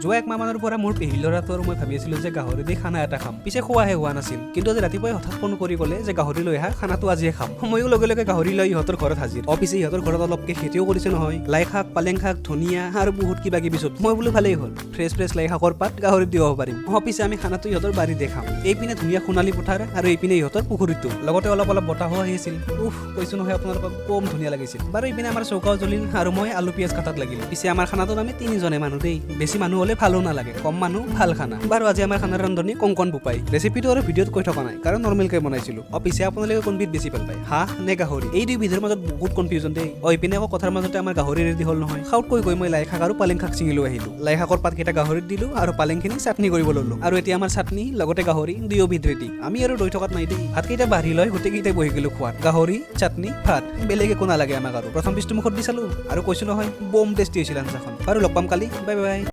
যোৱা এক মাহমানৰ পৰা মোৰ পেহী ল'ৰাটো আৰু মই ভাবি আছিলোঁ যে গাহৰি দি খানা এটা খাম। পিছে খোৱাহে হোৱা নাছিল, কিন্তু আজি ৰাতিপুৱাই হঠাৎ ফোন কৰি ক'লে যে গাহৰি লৈ আহা, খানাটো আজিয়ে খাম। ময়ো লগে লগে গাহৰি লৈ ইহঁতৰ ঘৰত হাজিৰ। পিছে ইহঁতৰ ঘৰত অলপকে খেতিও কৰিছে নহয়, লাই শাক, পালেং শাক, ধনিয়া আৰু বহুত কিবা কিবি চব। মই বোলো ভালেই হ'ল, ফ্ৰেছ লাই শাকৰ পাত গাহৰিত দিব পাৰিম। পিছে আমি খানাটো ইহঁতৰ বাৰীতে খাম। এইপিনে ধুনীয়া সোণালী পথাৰ আৰু এইপিনে ইহঁতৰ পুখুৰীটো, লগতে অলপ বতাহো আহিছিল। কৈছো নহয় আপোনালোকক কম ধুনীয়া লাগিছিল। বাৰু এইপিনে আমাৰ চৌকাও জ্বলিল আৰু মই আলু পিয়াজ কাটাত লাগিলো। পিছে আমাৰ খানাটোত আমি 3জনে মানুহ দেই, বেছি মানুহ হ'লে ভালো নালাগে, কম মানুহ ভাল খানা। বাৰু আজি আমাৰ খানাৰ ৰান্ধনি কংকন বোপাই। ৰেচিপিটো আৰু ভিডিঅ'ত কৈ থকা নাই, কাৰণ নৰ্মেলকৈ বনাইছিলো। পিছে আপোনালোকে কোনবিধ বেছি ভাল পায়, হাঁহ নে গাহৰি? এই দুই বিধৰ মাজত বহুত কনফিউজন দেই। এইপিনে আকৌ কথাৰ মাজতে আমাৰ গাহৰি ৰেডি হ'ল নহয়। খাউট কৈ মই লাই শাক আৰু পালেং শাক ছিঙি লৈ আহিলো। লাই শাকৰ পাতকেইটা গাহৰিত দিলো আৰু পালেংখিনি চাটনি কৰিব ললো। আৰু এতিয়া আমাৰ চাটনি লগতে গাহৰি দুয়োবিধ ৰেডি। আমি আৰু ৰৈ থকাত নাই দেই, ভাতকেইটা বাঢ়ি লৈ গোটেইকেইটাই বহি গলো খোৱাত। গাহৰি, চাটনি, ভাত, বেলেগ একো নালাগে আমাক আৰু। প্ৰথম পিছটো মুখত দি চালো আৰু কৈছো নহয় বম টেষ্টি হৈছিল আঞ্জাখন। বাৰু লগ পাম কালি, বাই বাই।